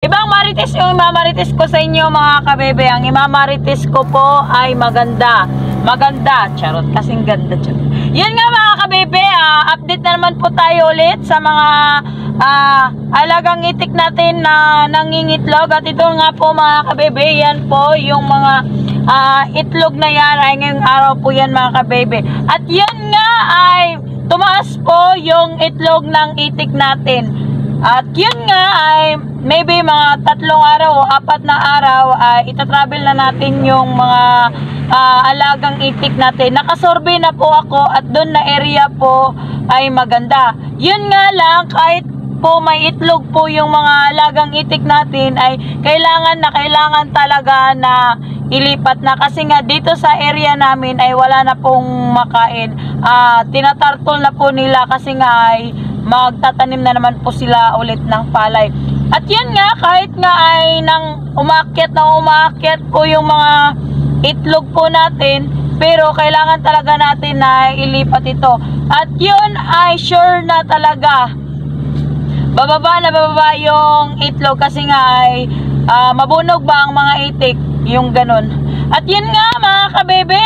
Ibang marites yung imamarites ko sa inyo mga kabebe. Ang imamarites ko po ay maganda. Maganda. Charot. Kasing ganda. Charot. Yun nga mga kabebe. Update na naman po tayo ulit sa mga alagang itik natin na nangingitlog. At ito nga po mga kabebe. Yan po yung mga itlog na yan. Ay ngayong araw po yan mga kabebe. At yan nga ay tumaas po yung itlog ng itik natin. At yun nga ay maybe mga 3 araw o 4 na araw ay itatravel na natin yung mga alagang itik natin. Nakasurvey na po ako at doon na area po ay maganda. Yun nga lang, kahit po may itlog po yung mga alagang itik natin ay kailangan talaga na ilipat na, kasi nga dito sa area namin ay wala na pong makain. Tinatartol na po nila kasi nga ay magtatanim na naman po sila ulit ng palay. At yun nga, kahit nga ay nang umakyat po yung mga itlog po natin, pero kailangan talaga natin na ilipat ito. At yun ay sure na talaga bababa yung itlog, kasi nga ay mabunog ba ang mga itik, yung ganun. At yun nga mga kabebe,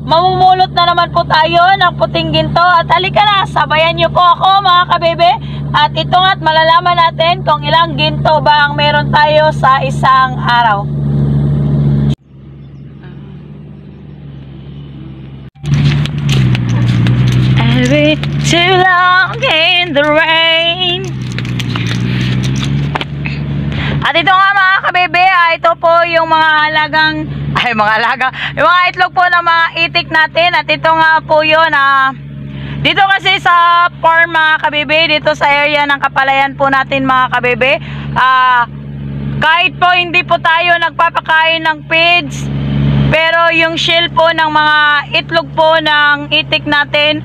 mamumulot na naman po tayo ng puting ginto. At halika na, sabayan nyo po ako mga kabebe. At ito nga't malalaman natin kung ilang ginto ba ang meron tayo sa isang araw. I've been too long in the rain. At ito nga mga kabebe, ito po yung mga alagang yung mga itlog po ng mga itik natin. At ito nga po yun, dito kasi sa farm mga kabebe, dito sa area ng Kapalayan po natin mga kabebe, kahit po hindi po tayo nagpapakain ng feeds, pero yung shell po ng mga itlog po ng itik natin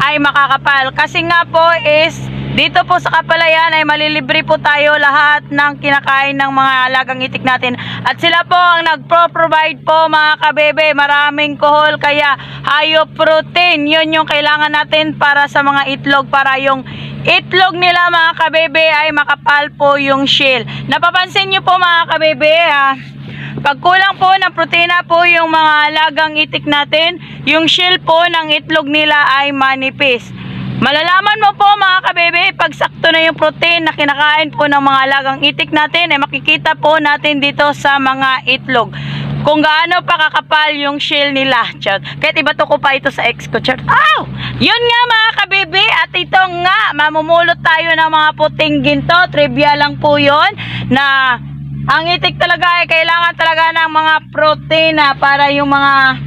ay makakapal. Kasi nga po is dito po sa Kapalayan ay malilibre po tayo lahat ng kinakain ng mga alagang itik natin. At sila po ang nagpro-provide po mga kabebe. Maraming kohol, kaya hayop protein. Yun yung kailangan natin para sa mga itlog. Para yung itlog nila mga kabebe ay makapal po yung shell. Napapansin nyo po mga kabebe, pag kulang po ng protina po yung mga alagang itik natin, yung shell po ng itlog nila ay manipis. Malalaman mo po mga kabebe, pag sakto na yung protein na kinakain po ng mga alagang itik natin, ay makikita po natin dito sa mga itlog kung gaano pa kakapal yung shell nila. Kahit iba to ko pa ito sa ex ko. Yun nga mga kabebe, at ito nga, mamumulot tayo ng mga puting ginto. Trivia lang po yun, na ang itik talaga ay kailangan talaga ng mga protina para yung mga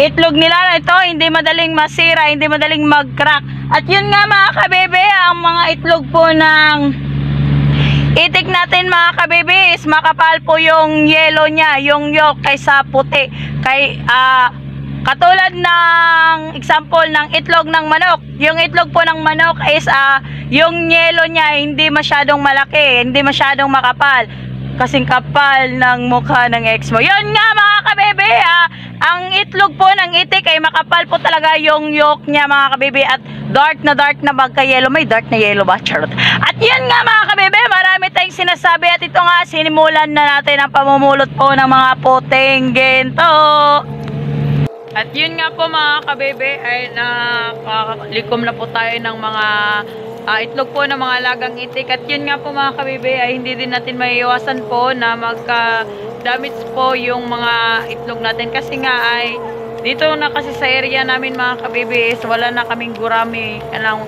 itlog nila ito hindi madaling masira, hindi madaling mag-crack. At yun nga mga kabebe, ang mga itlog po ng itik natin mga kabebe is makapal po yung yellow niya, yung yolk, kaysa puti. Katulad ng example ng itlog ng manok. Yung itlog po ng manok is yung yellow niya hindi masyadong malaki, hindi masyadong makapal. Kasing kapal ng mukha ng ex mo. Yun nga mga kabebe, ang itlog po ng itik ay makapal po talaga yung yolk niya mga kabebe, at dark na magka-yellow. May dark na yellow ba? Charot. At yun nga mga kabebe, marami tayong sinasabi. At ito nga, sinimulan na natin ang pamumulot po ng mga puting ginto. At yun nga po mga kabebe, ay nakalikom na po tayo ng mga itlog po ng mga alagang itik. At yun nga po mga kabebe, ay hindi din natin maiiwasan po na magka-damage po yung mga itlog natin. Kasi nga ay dito na kasi sa area namin mga kabebe is wala na kaming gurami, anong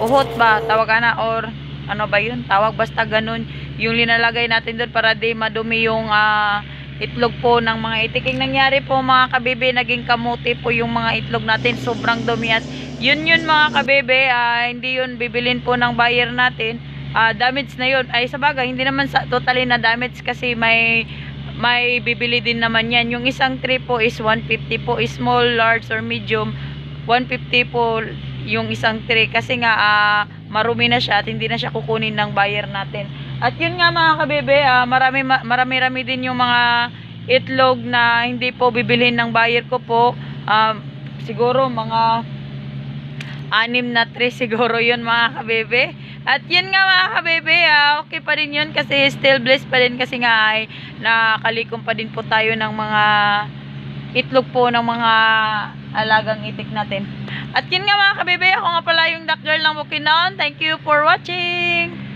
uhot ba tawag na, or ano ba yun tawag, basta ganun yung linalagay natin doon para di madumi yung itlog po ng mga itik. Yung nangyari po mga kabebe, naging kamuti po yung mga itlog natin, sobrang dumi. At yun mga kabebe, hindi yun bibilin po ng buyer natin. Damage na yun ay sabagay, hindi naman totally na damage, kasi may bibili din naman yan. Yung isang tray po is 150 po, small, large or medium 150 po yung isang tray, kasi nga marumi na siya at hindi na siya kukunin ng buyer natin. At yun nga mga kabebe, marami din yung mga itlog na hindi po bibilhin ng buyer ko po. Siguro mga 6 na tray siguro yun mga kabebe. At yun nga mga kabebe, okay pa rin yun kasi still blessed pa rin kasi nga ay nakalikom pa din po tayo ng mga itlog po ng mga alagang itik natin. At yun nga mga kabebe, ako nga pala yung Duck Girl ng Bukidnon. Thank you for watching!